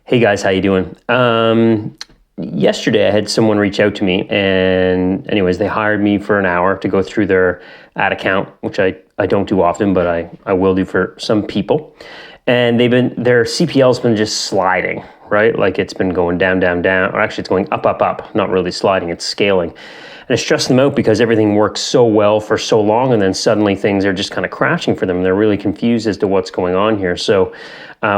Hey guys, how you doing? Yesterday I had someone reach out to me, and anyways, they hired me for an hour to go through their ad account, which I don't do often, but I will do for some people. And their CPL's been just sliding, right? Like it's been going down, down, down, or actually it's going up, up, up, not really sliding, it's scaling. And it's stressing them out because everything works so well for so long, and then suddenly things are just kind of crashing for them. And they're really confused as to what's going on here. So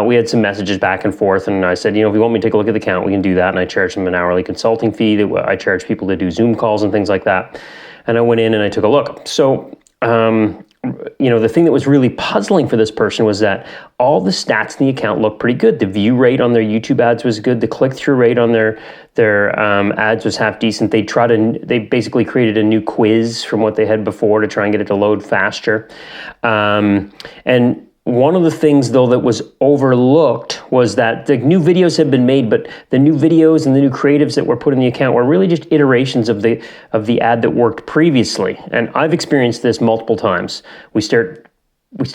we had some messages back and forth, and I said, if you want me to take a look at the account, we can do that. And I charge them an hourly consulting fee that I charge people to do Zoom calls and things like that. And I went in and I took a look. So, the thing that was really puzzling for this person was that all the stats in the account looked pretty good. The view rate on their YouTube ads was good. The click-through rate on their ads was half decent. They basically created a new quiz from what they had before to try and get it to load faster. And one of the things, though, that was overlooked was that the new videos had been made, but the new videos and the new creatives that were put in the account were really just iterations of the ad that worked previously. And I've experienced this multiple times. We start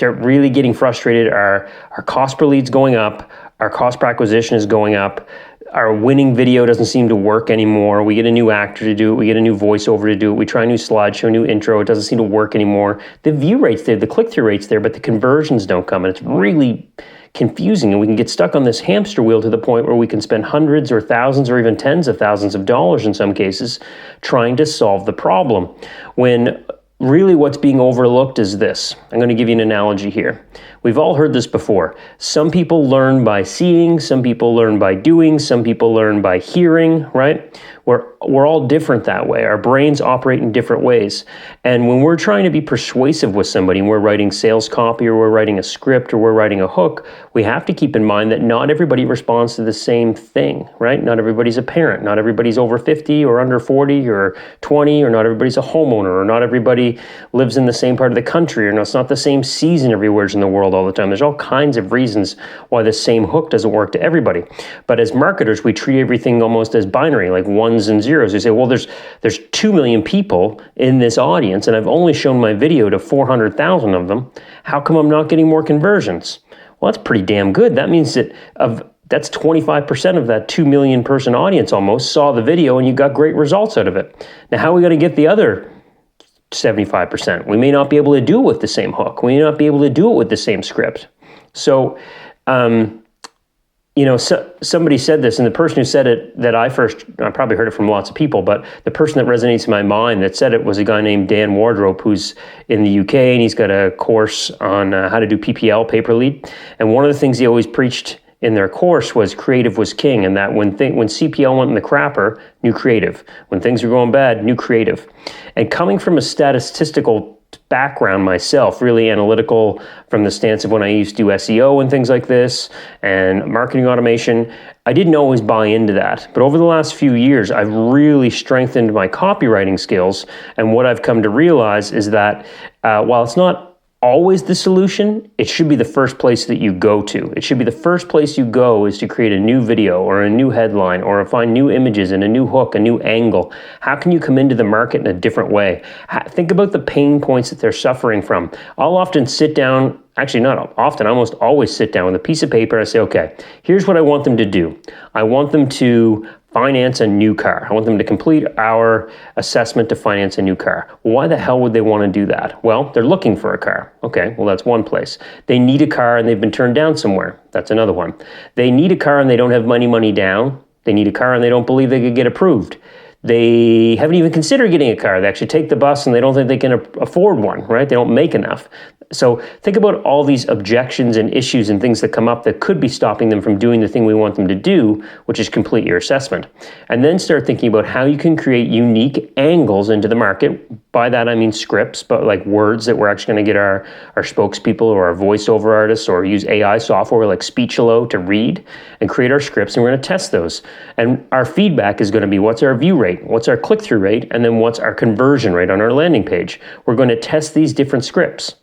really getting frustrated. Our cost per lead's going up. Our cost per acquisition is going up. Our winning video doesn't seem to work anymore. We get a new actor to do it. We get a new voiceover to do it. We try a new slideshow, a new intro. It doesn't seem to work anymore. The view rate's there, the click-through rate's there, but the conversions don't come. And it's really confusing. And we can get stuck on this hamster wheel to the point where we can spend hundreds or thousands or even tens of thousands of dollars in some cases trying to solve the problem. When really what's being overlooked is this. I'm going to give you an analogy here. We've all heard this before. Some people learn by seeing, some people learn by doing, some people learn by hearing, right? We're all different that way. Our brains operate in different ways. And when we're trying to be persuasive with somebody, and we're writing sales copy, or we're writing a script, or we're writing a hook, we have to keep in mind that not everybody responds to the same thing, right? Not everybody's a parent. Not everybody's over 50 or under 40 or 20, or not everybody's a homeowner, or not everybody lives in the same part of the country, or it's not the same season everywhere in the world all the time. There's all kinds of reasons why the same hook doesn't work to everybody. But as marketers, we treat everything almost as binary, like ones and zeros. We say, well, there's 2 million people in this audience, and I've only shown my video to 400,000 of them. How come I'm not getting more conversions? Well, that's pretty damn good. That means that that's 25% of that 2 million person audience almost saw the video, and you got great results out of it. Now, how are we going to get the other 75%? We may not be able to do it with the same hook. We may not be able to do it with the same script. So, somebody said this, and the person who said it I probably heard it from lots of people, but the person that resonates in my mind that said it was a guy named Dan Wardrope, who's in the UK, and he's got a course on how to do PPL, pay per lead. And one of the things he always preached in their course was creative was king, and that when CPL went in the crapper, new creative. When things were going bad, new creative. And coming from a statistical background myself, really analytical from the stance of when I used to do SEO and things like this and marketing automation, I didn't always buy into that. But over the last few years, I've really strengthened my copywriting skills. And what I've come to realize is that while it's not always the solution, it should be the first place that you go to. It should be the first place you go is to create a new video or a new headline or find new images and a new hook, a new angle. How can you come into the market in a different way? Think about the pain points that they're suffering from. I'll often sit down, actually not often, I almost always sit down with a piece of paper and I say, okay, here's what I want them to do. I want them to finance a new car. I want them to complete our assessment to finance a new car. Why the hell would they want to do that? Well, they're looking for a car. Okay, well, that's one place. They need a car and they've been turned down somewhere. That's another one. They need a car and they don't have money down. They need a car and they don't believe they could get approved. They haven't even considered getting a car. They actually take the bus and they don't think they can afford one, right? They don't make enough. So think about all these objections and issues and things that come up that could be stopping them from doing the thing we want them to do, which is complete your assessment. And then start thinking about how you can create unique angles into the market. By that, I mean scripts, but like words that we're actually going to get our spokespeople or our voiceover artists or use AI software like Speechelo to read and create our scripts. And we're going to test those. And our feedback is going to be what's our view rate, what's our click-through rate, and then what's our conversion rate on our landing page. We're going to test these different scripts.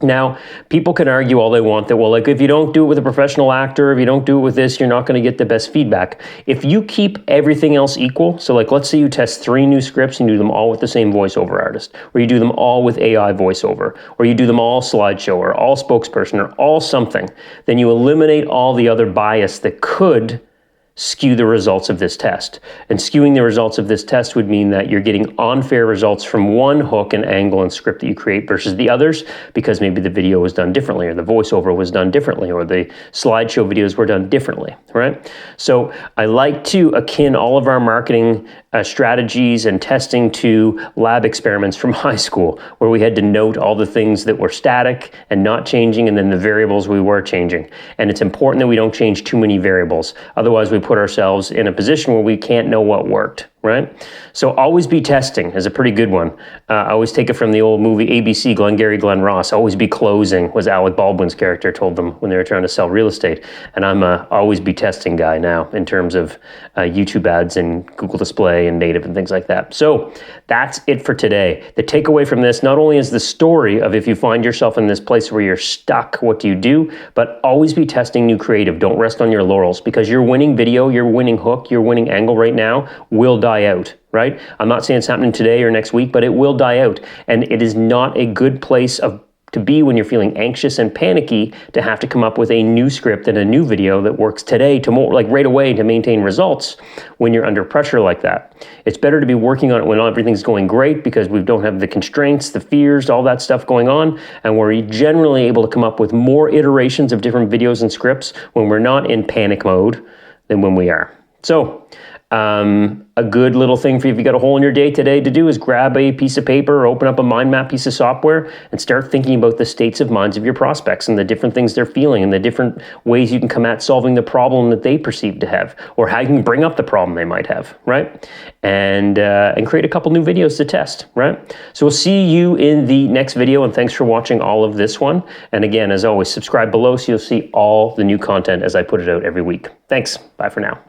Now, people can argue all they want that, well, like if you don't do it with a professional actor, if you don't do it with this, you're not going to get the best feedback. If you keep everything else equal, so like let's say you test 3 new scripts and you do them all with the same voiceover artist, or you do them all with AI voiceover, or you do them all slideshow, or all spokesperson, or all something, then you eliminate all the other bias that could skew the results of this test. And skewing the results of this test would mean that you're getting unfair results from one hook and angle and script that you create versus the others, because maybe the video was done differently, or the voiceover was done differently, or the slideshow videos were done differently, right? So I like to akin all of our marketing strategies and testing to lab experiments from high school, where we had to note all the things that were static and not changing, and then the variables we were changing. And it's important that we don't change too many variables. Otherwise, we put ourselves in a position where we can't know what worked, right? So always be testing is a pretty good one. I always take it from the old movie ABC, Glengarry Glen Ross. Always be closing was Alec Baldwin's character told them when they were trying to sell real estate. And I'm a always be testing guy now in terms of YouTube ads and Google Display and native and things like that. So that's it for today. The takeaway from this not only is the story of if you find yourself in this place where you're stuck, what do you do? But always be testing new creative. Don't rest on your laurels, because your winning video, your winning hook, your winning angle right now will die out, right? I'm not saying it's happening today or next week, but it will die out. And it is not a good place to be when you're feeling anxious and panicky to have to come up with a new script and a new video that works today, tomorrow, like right away, to maintain results when you're under pressure like that. It's better to be working on it when everything's going great, because we don't have the constraints, the fears, all that stuff going on, and we're generally able to come up with more iterations of different videos and scripts when we're not in panic mode than when we are. So, a good little thing for you if you got a hole in your day today to do is grab a piece of paper or open up a mind map piece of software and start thinking about the states of minds of your prospects and the different things they're feeling and the different ways you can come at solving the problem that they perceive to have, or how you can bring up the problem they might have, right? And create a couple new videos to test, right? So we'll see you in the next video, and thanks for watching all of this one. And again, as always, subscribe below so you'll see all the new content as I put it out every week. Thanks. Bye for now.